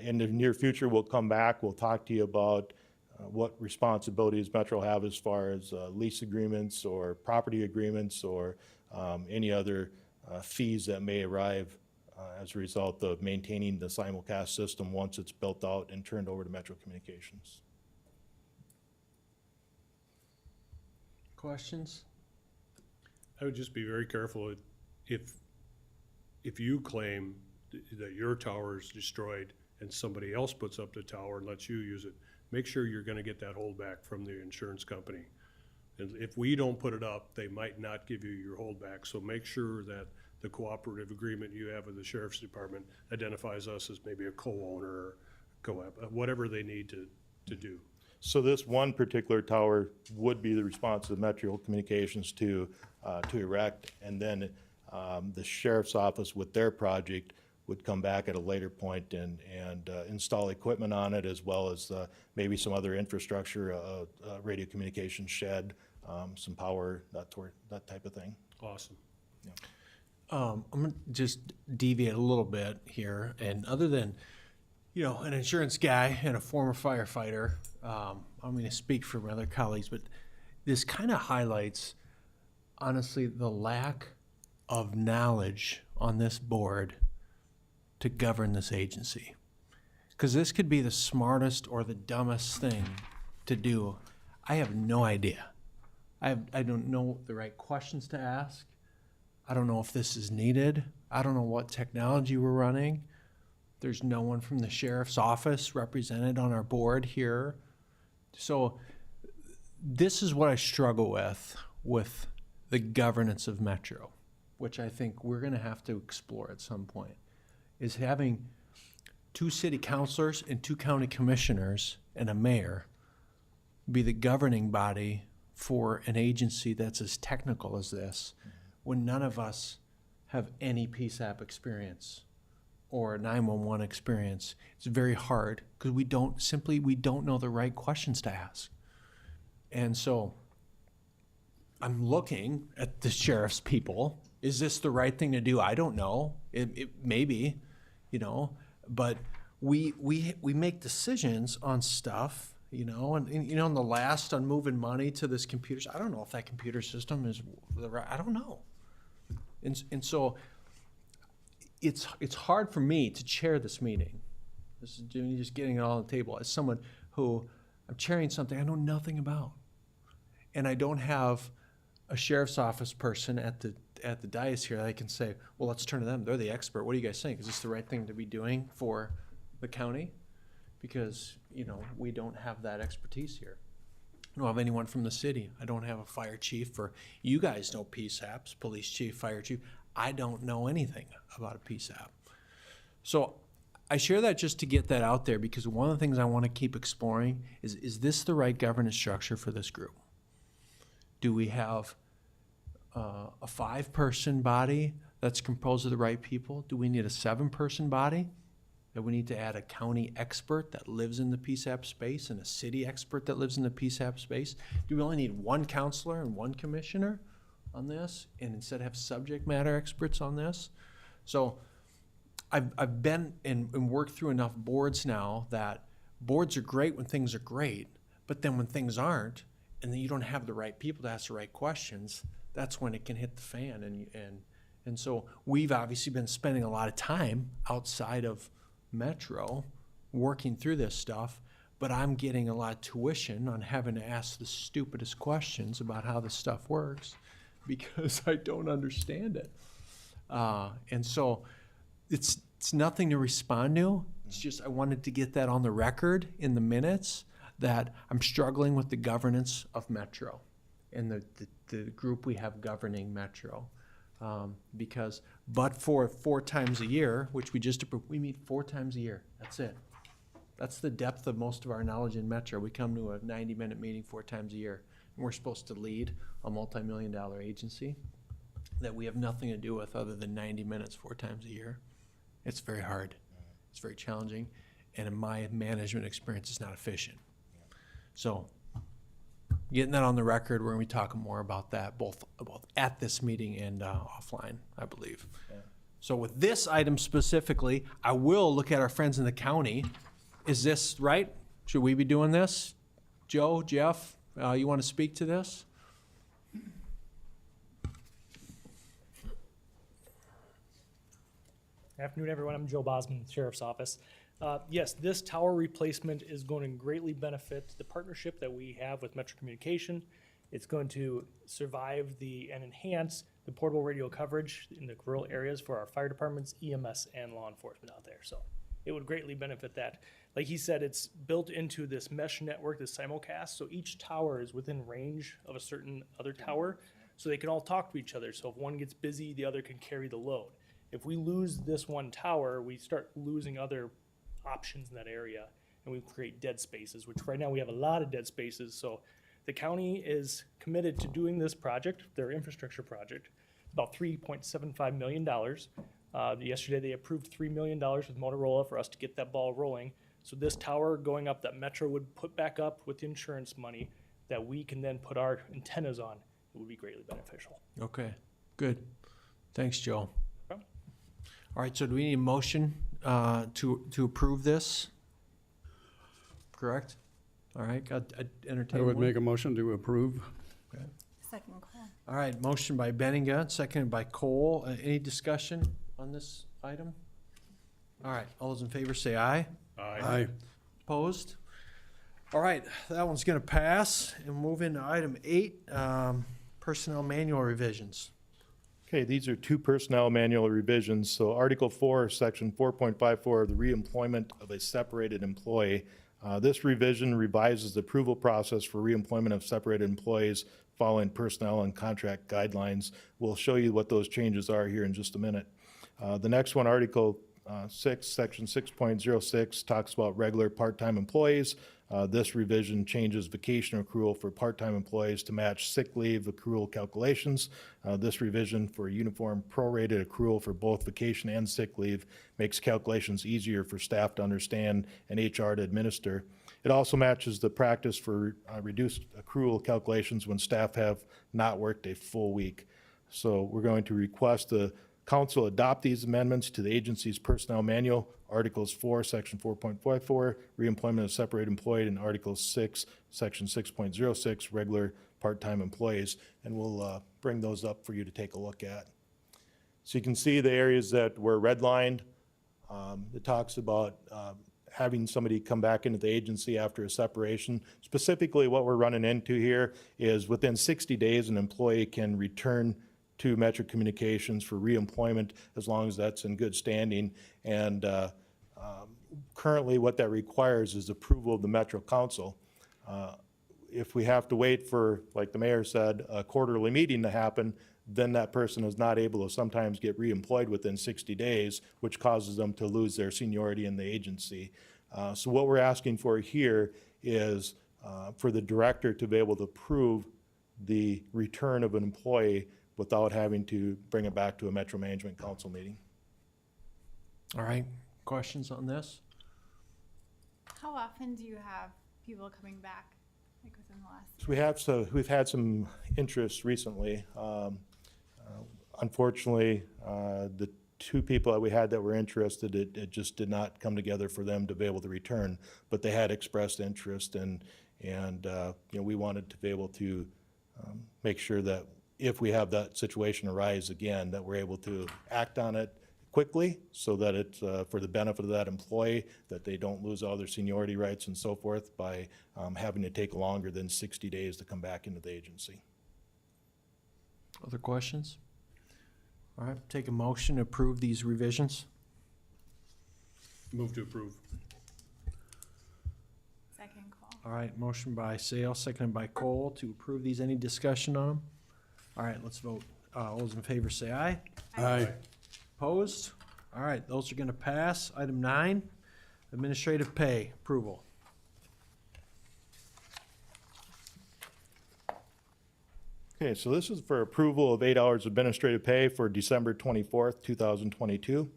in the near future, we'll come back, we'll talk to you about what responsibilities Metro have as far as lease agreements or property agreements or any other fees that may arrive as a result of maintaining the simulcast system once it's built out and turned over to Metro Communications. Questions? I would just be very careful if you claim that your tower is destroyed and somebody else puts up the tower and lets you use it, make sure you're gonna get that holdback from the insurance company. And if we don't put it up, they might not give you your holdback, so make sure that the cooperative agreement you have with the Sheriff's Department identifies us as maybe a co-owner or co-op, whatever they need to do. So this one particular tower would be the response of Metro Communications to erect, and then the Sheriff's Office with their project would come back at a later point and install equipment on it, as well as maybe some other infrastructure, radio communication shed, some power, that type of thing. Awesome. I'm gonna just deviate a little bit here, and other than, an insurance guy and a former firefighter, I'm gonna speak for my other colleagues, but this kind of highlights, honestly, the lack of knowledge on this board to govern this agency. Because this could be the smartest or the dumbest thing to do. I have no idea. I don't know the right questions to ask. I don't know if this is needed. I don't know what technology we're running. There's no one from the sheriff's office represented on our board here. So this is what I struggle with the governance of Metro, which I think we're gonna have to explore at some point, is having 2 city councilors and 2 county commissioners and a mayor be the governing body for an agency that's as technical as this, when none of us have any PSAP experience or 911 experience. It's very hard because we don't know the right questions to ask. And so I'm looking at the sheriff's people. Is this the right thing to do? I don't know. It maybe, but we make decisions on stuff, and on the last on moving money to this computer. I don't know if that computer system is the right. I don't know. And so it's hard for me to chair this meeting. This is just getting it all on the table as someone who I'm chairing something I know nothing about, and I don't have a sheriff's office person at the dais here that I can say, well, let's turn to them. They're the expert. What do you guys think? Is this the right thing to be doing for the county? Because we don't have that expertise here. I don't have anyone from the city. I don't have a fire chief, or you guys know PSAPs, police chief, fire chief. I don't know anything about a PSAP. So I share that just to get that out there, because one of the things I want to keep exploring is this the right governance structure for this group? Do we have a 5-person body that's composed of the right people? Do we need a 7-person body? That we need to add a county expert that lives in the PSAP space and a city expert that lives in the PSAP space? Do we only need 1 counselor and 1 commissioner on this, and instead have subject matter experts on this? So I've been and worked through enough boards now that boards are great when things are great, but then when things aren't, and then you don't have the right people to ask the right questions, that's when it can hit the fan. And so we've obviously been spending a lot of time outside of Metro working through this stuff, but I'm getting a lot of tuition on having to ask the stupidest questions about how this stuff works because I don't understand it. And so it's nothing to respond to. It's just I wanted to get that on the record in the minutes that I'm struggling with the governance of Metro and the group we have governing Metro. Because, but for 4 times a year, which we just approved, we meet 4 times a year. That's it. That's the depth of most of our knowledge in Metro. We come to a 90-minute meeting 4 times a year. And we're supposed to lead a multi-million-dollar agency that we have nothing to do with other than 90 minutes 4 times a year. It's very hard. It's very challenging. And in my management experience, it's not efficient. So getting that on the record, we're going to be talking more about that, both at this meeting and offline, I believe. Yeah. So with this item specifically, I will look at our friends in the county. Is this right? Should we be doing this? Joe, Jeff, you want to speak to this? Afternoon, everyone. I'm Joe Bosman, Sheriff's Office. Yes, this tower replacement is going to greatly benefit the partnership that we have with Metro Communication. It's going to survive and enhance the portable radio coverage in the rural areas for our fire departments, EMS, and law enforcement out there. So it would greatly benefit that. Like he said, it's built into this mesh network, this simulcast, so each tower is within range of a certain other tower, so they can all talk to each other. So if one gets busy, the other can carry the load. If we lose this one tower, we start losing other options in that area, and we create dead spaces, which right now we have a lot of dead spaces. So the county is committed to doing this project, their infrastructure project, about $3.75 million. Yesterday they approved $3 million with Motorola for us to get that ball rolling. So this tower going up that Metro would put back up with insurance money that we can then put our antennas on, it would be greatly beneficial. Okay, good. Thanks, Joe. problem. All right, so do we need a motion to approve this? Correct? All right, I'd I entertain would one. make a motion to approve. Second call. All right, motion by Benninga, seconded by Cole. Any discussion on this item? All right, all those in favor say aye. Aye. Opposed? All right, that one's gonna pass, and move into item 8, personnel manual revisions. Okay, these are two personnel manual revisions. So Article 4, Section 4.54, the reemployment of a separated employee. This revision revises the approval process for reemployment of separated employees following personnel and contract guidelines. We'll show you what those changes are here in just a minute. The next one, Article 6, Section 6.06, talks about regular part-time employees. This revision changes vacation accrual for part-time employees to match sick leave accrual calculations. This revision for uniform prorated accrual for both vacation and sick leave makes calculations easier for staff to understand and HR to administer. It also matches the practice for reduced accrual calculations when staff have not worked a full week. So we're going to request the council adopt these amendments to the agency's personnel manual, Articles 4, Section 4.54, reemployment of separated employee, and Article 6, Section 6.06, regular part-time employees. And we'll bring those up for you to take a look at. So you can see the areas that were redlined. It talks about having somebody come back into the agency after a separation. Specifically, what we're running into here is within 60 days, an employee can return to Metro Communications for reemployment as long as that's in good standing. And currently, what that requires is approval of the Metro Council. If we have to wait for, like the mayor said, a quarterly meeting to happen, then that person is not able to sometimes get reemployed within 60 days, which causes them to lose their seniority in the agency. So what we're asking for here is for the director to be able to approve the return of an employee without having to bring it back to a Metro Management Council meeting. All right, questions on this? How often do you have people coming back, like within the last? So we've had some interest recently. Unfortunately, the two people that we had that were interested, it just did not come together for them to be able to return, but they had expressed interest, and we wanted to be able to make sure that if we have that situation arise again, that we're able to act on it quickly so that it's for the benefit of that employee, that they don't lose all their seniority rights and so forth by having to take longer than 60 days to come back into the agency. Other questions? All right, take a motion to approve these revisions. Move to approve. Second call. All right, motion by Sale, seconded by Cole to approve these. Any discussion on them? All right, let's vote. All those in favor say aye. Aye. Opposed? All right, those are gonna pass. Item 9, administrative pay approval. Okay, so this is for approval of 8 hours administrative pay for December 24th, 2022.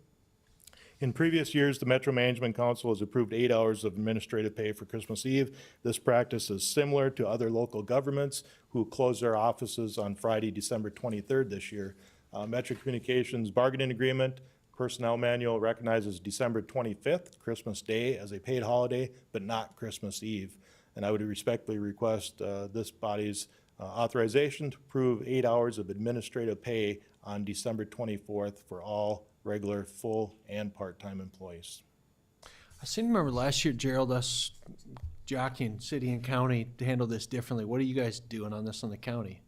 In previous years, the Metro Management Council has approved 8 hours of administrative pay for Christmas Eve. This practice is similar to other local governments who close their offices on Friday, December 23rd this year. Metro Communications bargaining agreement, personnel manual recognizes December 25th, Christmas Day, as a paid holiday, but not Christmas Eve. And I would respectfully request this body's authorization to approve 8 hours of administrative pay on December 24th for all regular, full, and part-time employees. I seem to remember last year, Gerald, us jockeying city and county to handle this differently. What are you guys doing on this on the county?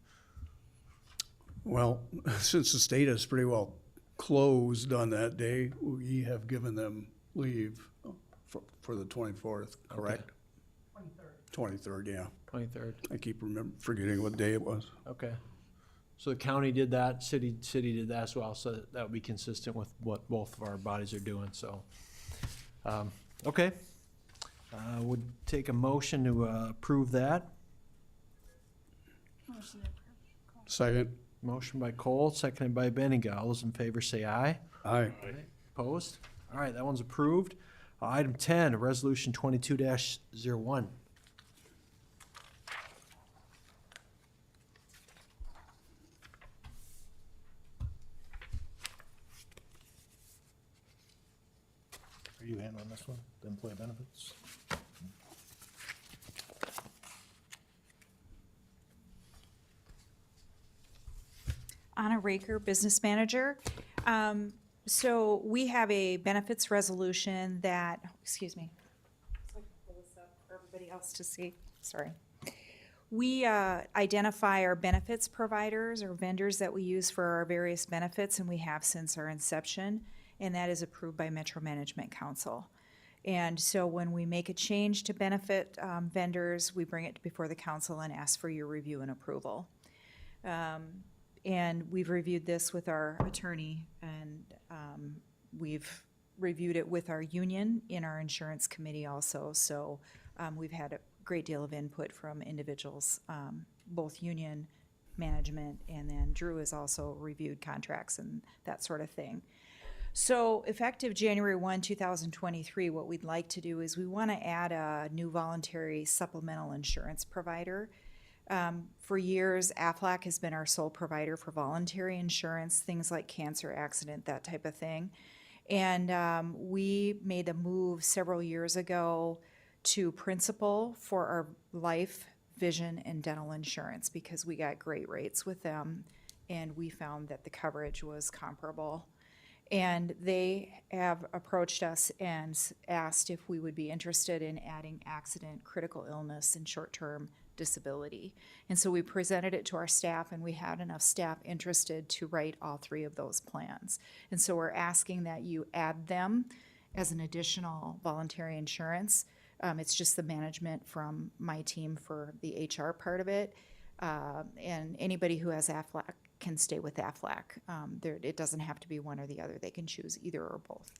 Well, since the state is pretty well closed on that day, we have given them leave for the 24th, correct? 23rd, yeah. 23rd? I keep forgetting what day it was. Okay. So the county did that, city did that as well, so that would be consistent with what both of our bodies are doing, so. Okay. Would take a motion to approve that. Motion to approve. Second. Motion by Cole, seconded by Benninga. All those in favor say aye. Aye. Opposed? All right, that one's approved. Item 10, Resolution 22-01. Are you handling this one, the employee benefits? Anna Raker, Business Manager. So we have a benefits resolution that, excuse me. So I can pull this up for everybody else to see. Sorry. We identify our benefits providers or vendors that we use for our various benefits, and we have since our inception, and that is approved by Metro Management Council. And so when we make a change to benefit vendors, we bring it before the council and ask for your review and approval. And we've reviewed this with our attorney, and we've reviewed it with our union in our insurance committee also. So we've had a great deal of input from individuals, both union management, and then Drew has also reviewed contracts and that sort of thing. So effective January 1, 2023, what we'd like to do is we want to add a new voluntary supplemental insurance provider. For years, Aflac has been our sole provider for voluntary insurance, things like cancer, accident, that type of thing. And we made a move several years ago to Principal for our life, vision, and dental insurance because we got great rates with them, and we found that the coverage was comparable. And they have approached us and asked if we would be interested in adding accident, critical illness, and short-term disability. And so we presented it to our staff, and we had enough staff interested to write all three of those plans. And so we're asking that you add them as an additional voluntary insurance. It's just the management from my team for the HR part of it. And anybody who has Aflac can stay with Aflac. It doesn't have to be one or the other. They can choose either or both.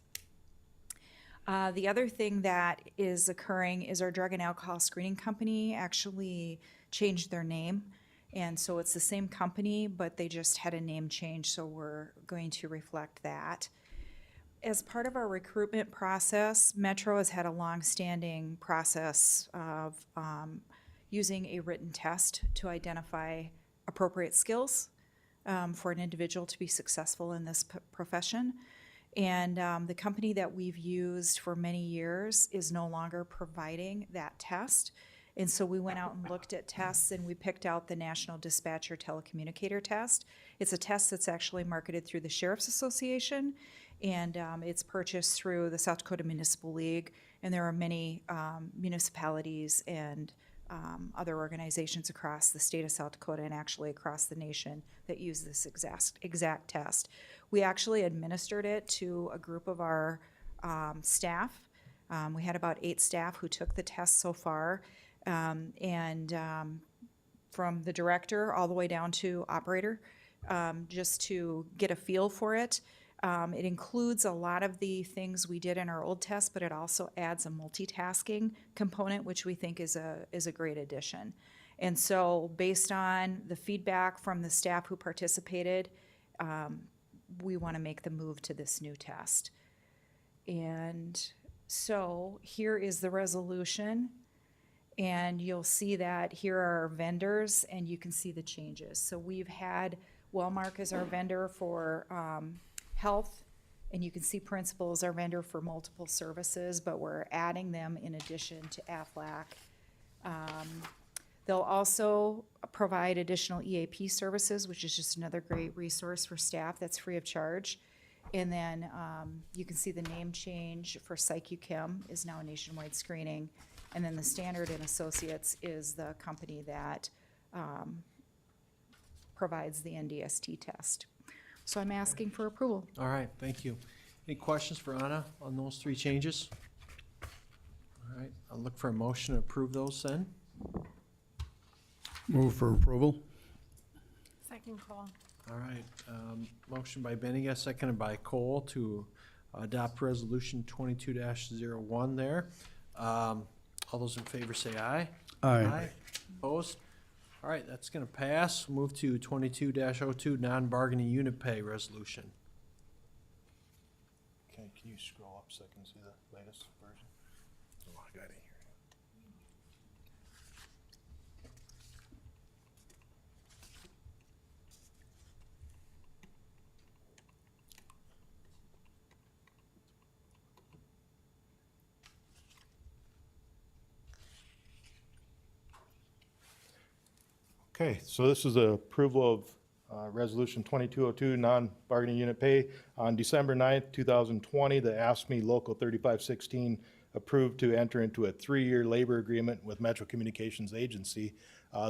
The other thing that is occurring is our drug and alcohol screening company actually changed their name. And so it's the same company, but they just had a name change, so we're going to reflect that. As part of our recruitment process, Metro has had a long-standing process of using a written test to identify appropriate skills for an individual to be successful in this profession. And the company that we've used for many years is no longer providing that test. And so we went out and looked at tests, and we picked out the National Dispatcher Telecommunicator Test. It's a test that's actually marketed through the Sheriff's Association, and it's purchased through the South Dakota Municipal League. And there are many municipalities and other organizations across the state of South Dakota and actually across the nation that use this exact test. We actually administered it to a group of our staff. We had about 8 staff who took the test so far. And from the director all the way down to operator, just to get a feel for it. It includes a lot of the things we did in our old test, but it also adds a multitasking component, which we think is a great addition. And so based on the feedback from the staff who participated, we want to make the move to this new test. And so here is the resolution. And you'll see that here are our vendors, and you can see the changes. So we've had Wellmark as our vendor for health, and you can see Principal as our vendor for multiple services, but we're adding them in addition to Aflac. They'll also provide additional EAP services, which is just another great resource for staff that's free of charge. And then you can see the name change for PsyQChem is now Nationwide Screening. And then the Standard and Associates is the company that provides the NDST test. So I'm asking for approval. All right, thank you. Any questions for Anna on those 3 changes? All right, I'll look for a motion to approve those then. Move for approval. Second call. All right, motion by Benega, seconded by Cole to adopt resolution 22-01 there. All those in favor say aye. Aye. Opposed? All right, that's gonna pass. Move to 22-02, non-bargaining unit pay resolution. Okay, can you scroll up so I can see the latest version? Oh, I got it here. Okay, so this is the approval of Resolution 2202, non-bargaining unit pay. On December 9th, 2020, the ASME Local 3516 approved to enter into a 3-year labor agreement with Metro Communications Agency.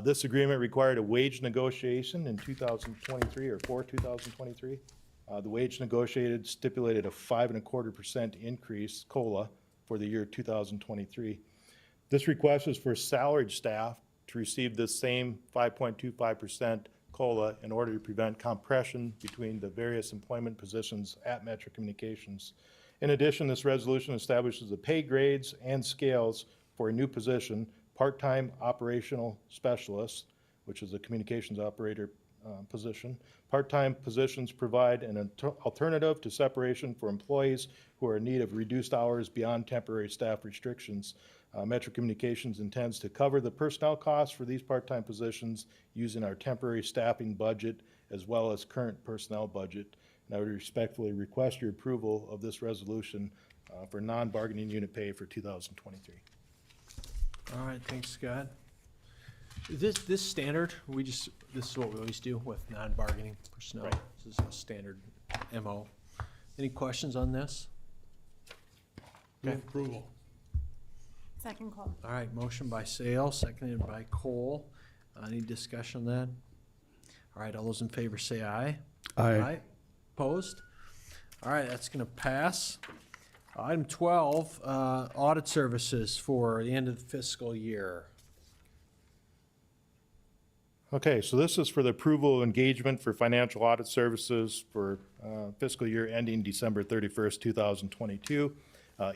This agreement required a wage negotiation in 2023 or for 2023. The wage negotiated stipulated a 5.25% increase, COLA, for the year 2023. This request is for salaried staff to receive this same 5.25% COLA in order to prevent compression between the various employment positions at Metro Communications. In addition, this resolution establishes the pay grades and scales for a new position, part-time operational specialist, which is a communications operator position. Part-time positions provide an alternative to separation for employees who are in need of reduced hours beyond temporary staff restrictions. Metro Communications intends to cover the personnel costs for these part-time positions using our temporary staffing budget as well as current personnel budget. And I would respectfully request your approval of this resolution for non-bargaining unit pay for 2023. All right, thanks, Scott. Is this standard? This is what we always do with non-bargaining personnel? Right. This is a standard MO. Any questions on this? Move approval. Second call. All right, motion by Sale, seconded by Cole. Any discussion on that? All right, all those in favor say aye. Aye. Opposed? All right, that's gonna pass. Item 12, audit services for the end of the fiscal year. Okay, so this is for the approval of engagement for financial audit services for fiscal year ending December 31st, 2022.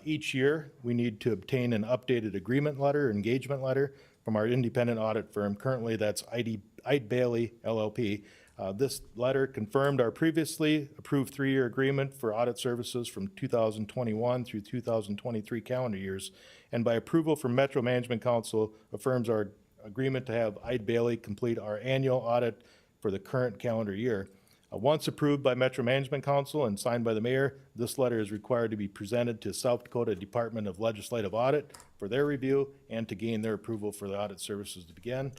Each year, we need to obtain an updated agreement letter, engagement letter from our independent audit firm. Currently, that's Eide Bailly LLP. This letter confirmed our previously approved 3-year agreement for audit services from 2021 through 2023 calendar years. And by approval from Metro Management Council, affirms our agreement to have Eide Bailly complete our annual audit for the current calendar year. Once approved by Metro Management Council and signed by the mayor, this letter is required to be presented to South Dakota Department of Legislative Audit for their review and to gain their approval for the audit services to begin.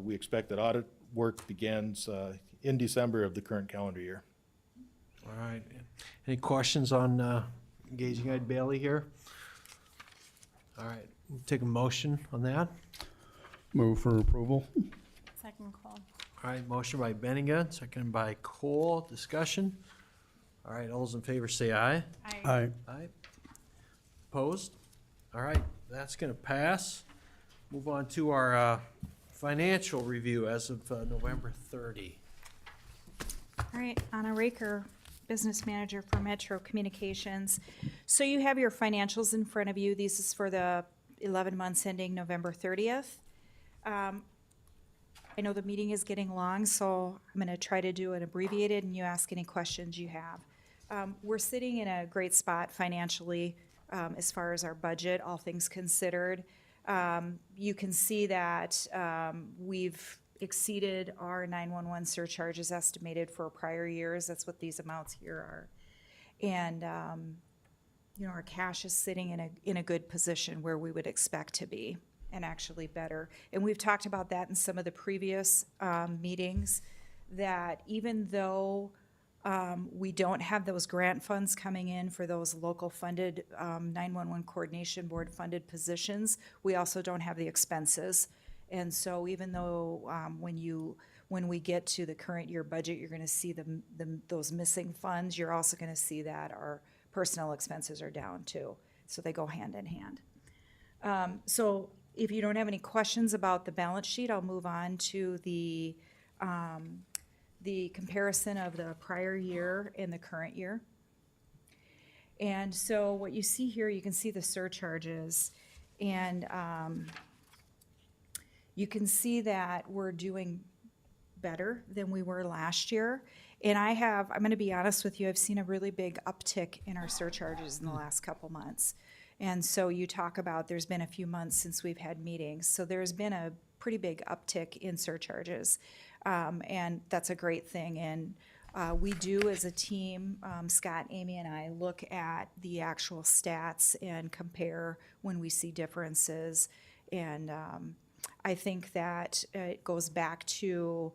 We expect that audit work begins in December of the current calendar year. All right, any questions on engaging Eide Bailly here? All right, we'll take a motion on that. Move for approval. Second call. All right, motion by Bennigan, seconded by Cole. Discussion? All right, all those in favor say aye. Aye. Aye. Opposed? All right, that's gonna pass. Move on to our financial review as of November 30. All right, Anna Raker, Business Manager for Metro Communications. So you have your financials in front of you. This is for the 11 months ending November 30th. I know the meeting is getting long, so I'm gonna try to do it abbreviated and you ask any questions you have. We're sitting in a great spot financially as far as our budget, all things considered. You can see that we've exceeded our 911 surcharges estimated for prior years. That's what these amounts here are. And, you know, our cash is sitting in a good position where we would expect to be, and actually better. And we've talked about that in some of the previous meetings, that even though we don't have those grant funds coming in for those local funded 911 Coordination Board funded positions, we also don't have the expenses. And so even though when we get to the current year budget, you're gonna see those missing funds, you're also gonna see that our personnel expenses are down too. So they go hand in hand. So if you don't have any questions about the balance sheet, I'll move on to the comparison of the prior year and the current year. And so what you see here, you can see the surcharges, and you can see that we're doing better than we were last year. And I'm gonna be honest with you, I've seen a really big uptick in our surcharges in the last couple months. And so you talk about there's been a few months since we've had meetings, so there's been a pretty big uptick in surcharges. And that's a great thing. And we do as a team, Scott, Amy, and I look at the actual stats and compare when we see differences. And I think that it goes back to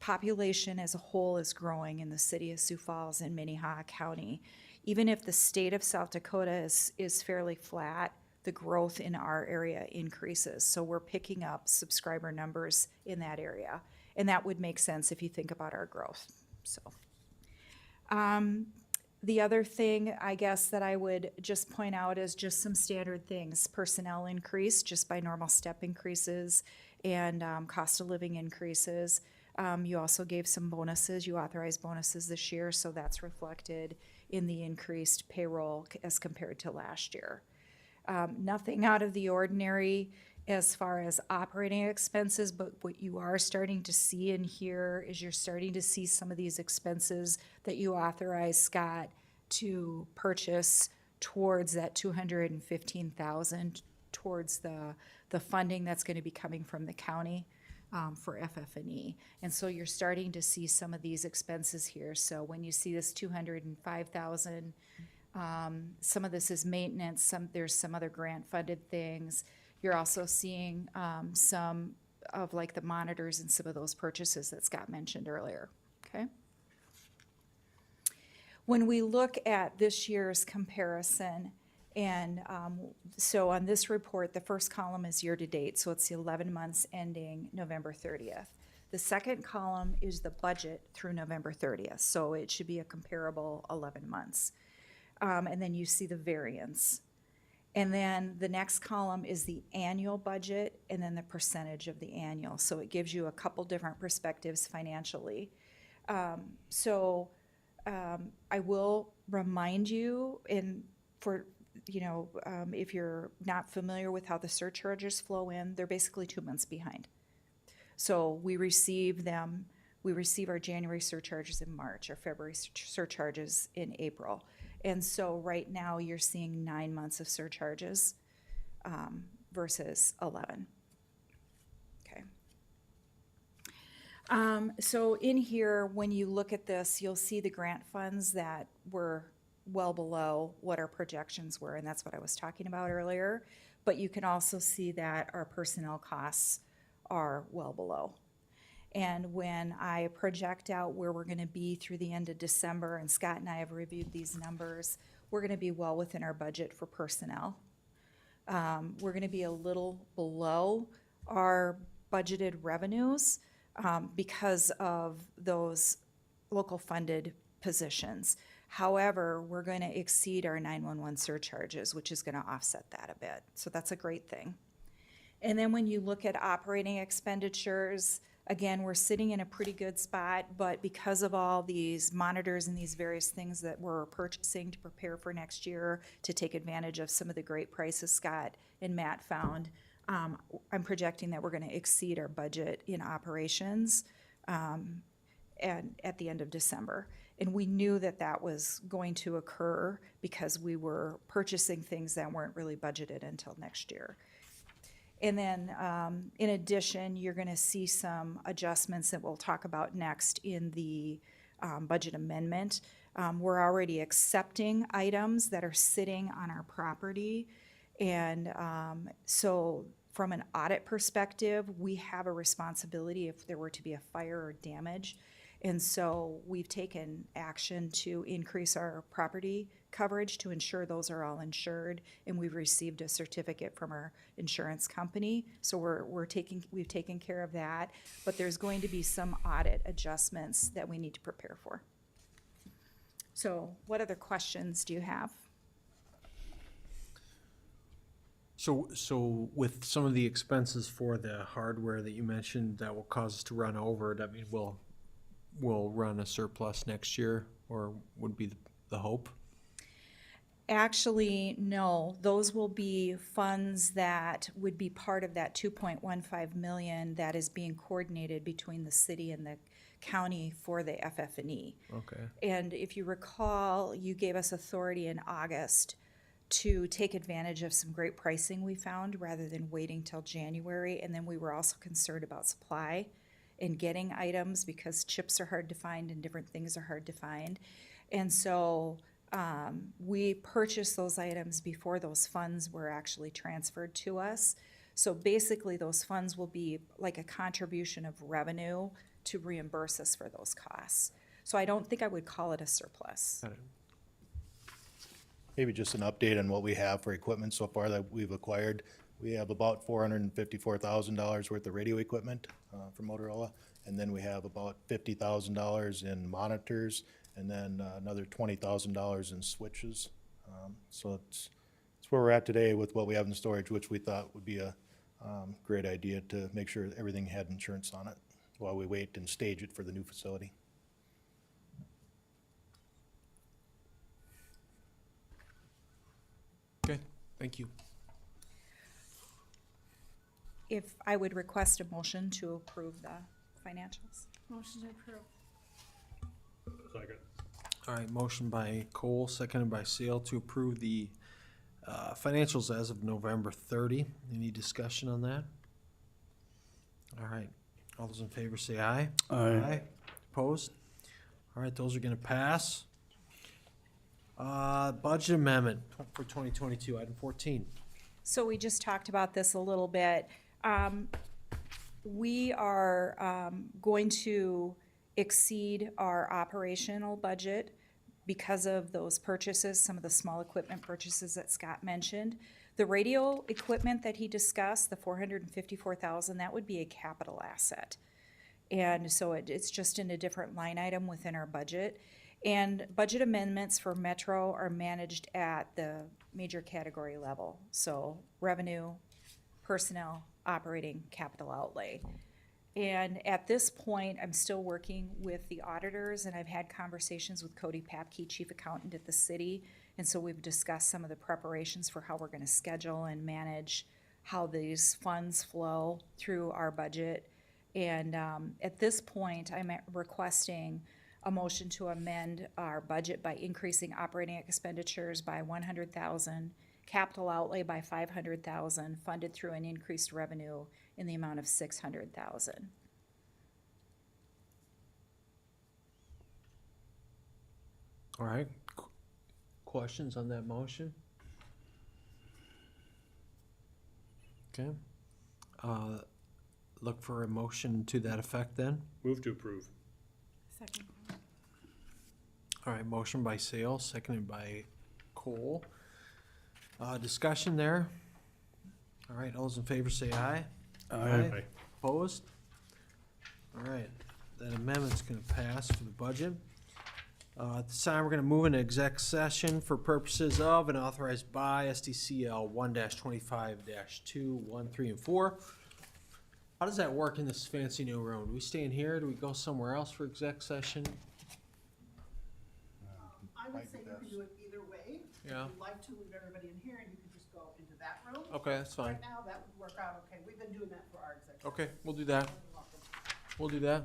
population as a whole is growing in the city of Sioux Falls and Minnehaha County. Even if the state of South Dakota is fairly flat, the growth in our area increases. So we're picking up subscriber numbers in that area. And that would make sense if you think about our growth, so. The other thing, I guess, that I would just point out is just some standard things. Personnel increase just by normal step increases and cost of living increases. You also gave some bonuses. You authorized bonuses this year, so that's reflected in the increased payroll as compared to last year. Nothing out of the ordinary as far as operating expenses, but what you are starting to see in here is you're starting to see some of these expenses that you authorized, Scott, to purchase towards that $215,000 towards the funding that's going to be coming from the county for FF&E. And so you're starting to see some of these expenses here. So when you see this $205,000, some of this is maintenance, there's some other grant funded things. You're also seeing some of like the monitors and some of those purchases that Scott mentioned earlier, okay? When we look at this year's comparison, and so on this report, the first column is year-to-date, so it's the 11 months ending November 30th. The second column is the budget through November 30th, so it should be a comparable 11 months. And then you see the variance. And then the next column is the annual budget and then the percentage of the annual. So it gives you a couple different perspectives financially. I will remind you if you're not familiar with how the surcharges flow in, they're basically 2 months behind. So we receive our January surcharges in March, our February surcharges in April. And so right now you're seeing 9 months of surcharges versus 11. Okay. So in here, when you look at this, you'll see the grant funds that were well below what our projections were, and that's what I was talking about earlier. But you can also see that our personnel costs are well below. And when I project out where we're gonna be through the end of December, and Scott and I have reviewed these numbers, we're gonna be well within our budget for personnel. We're gonna be a little below our budgeted revenues because of those local funded positions. However, we're gonna exceed our 911 surcharges, which is gonna offset that a bit. So that's a great thing. And then when you look at operating expenditures, again, we're sitting in a pretty good spot, but because of all these monitors and these various things that we're purchasing to prepare for next year to take advantage of some of the great prices Scott and Matt found, I'm projecting that we're gonna exceed our budget in operations and at the end of December. And we knew that that was going to occur because we were purchasing things that weren't really budgeted until next year. And then, in addition, you're gonna see some adjustments that we'll talk about next in the budget amendment. We're already accepting items that are sitting on our property. And so from an audit perspective, we have a responsibility if there were to be a fire or damage. And so we've taken action to increase our property coverage to ensure those are all insured, and we've received a certificate from our insurance company. So we've taken care of that, but there's going to be some audit adjustments that we need to prepare for. So what other questions do you have? So with some of the expenses for the hardware that you mentioned that will cause us to run over, that mean we'll run a surplus next year, or would be the hope? Actually, no. Those will be funds that would be part of that $2.15 million that is being coordinated between the city and the county for the FF&E. Okay. And if you recall, you gave us authority in August to take advantage of some great pricing we found rather than waiting till January. And then we were also concerned about supply and getting items because chips are hard to find and different things are hard to find. And so we purchased those items before those funds were actually transferred to us. So basically, those funds will be like a contribution of revenue to reimburse us for those costs. So I don't think I would call it a surplus. Got it. Maybe just an update on what we have for equipment so far that we've acquired. We have about $454,000 worth of radio equipment from Motorola. And then we have about $50,000 in monitors and then another $20,000 in switches. So it's where we're at today with what we have in storage, which we thought would be a great idea to make sure everything had insurance on it while we wait and stage it for the new facility. Okay, thank you. If I would request a motion to approve the financials. Motion to approve. Second. All right, motion by Cole, seconded by Sale to approve the financials as of November 30. Any discussion on that? All right, all those in favor say aye. Aye. Opposed? All right, those are gonna pass. Budget amendment for 2022, item 14. So we just talked about this a little bit. We are going to exceed our operational budget because of those purchases, some of the small equipment purchases that Scott mentioned. The radio equipment that he discussed, the $454,000, that would be a capital asset. And so it's just in a different line item within our budget. And budget amendments for Metro are managed at the major category level. So revenue, personnel, operating, capital outlay. And at this point, I'm still working with the auditors, and I've had conversations with Cody Papke, chief accountant at the city. And so we've discussed some of the preparations for how we're gonna schedule and manage how these funds flow through our budget. And at this point, I'm requesting a motion to amend our budget by increasing operating expenditures by $100,000, capital outlay by $500,000, funded through an increased revenue in the amount of $600,000. All right, questions on that motion? Okay. Look for a motion to that effect then. Move to approve. Second. All right, motion by Sale, seconded by Cole. Discussion there? All right, all those in favor say aye. Aye. Opposed? All right, that amendment's gonna pass for the budget. At this time, we're gonna move into exec session for purposes of and authorized by SDCL 1-25-2, 1, 3, and 4. How does that work in this fancy new room? Do we stay in here? Do we go somewhere else for exec session? I would say you can do it either way. Yeah. If you'd like to leave everybody in here and you could just go into that room. Okay, that's fine. Right now, that would work out okay. We've been doing that for our executive. Okay, we'll do that. We'll do that.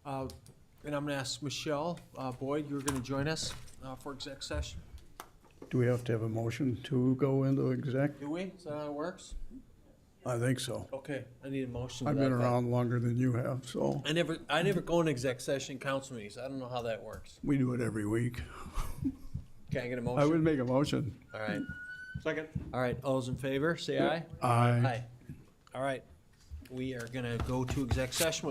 And I'm gonna ask Michelle Boyd, you're gonna join us for exec session? Do we have to have a motion to go into exec? Do we? Is that how it works? I think so. Okay, I need a motion. to I've that been effect. around longer than you have, so I never go in exec session council meetings. I don't know how that works. we do it every week. Can I get a I would motion? make a motion. All right, Second. all right, all those in favor, say aye. Aye. Aye. All right, we are gonna go to exec session.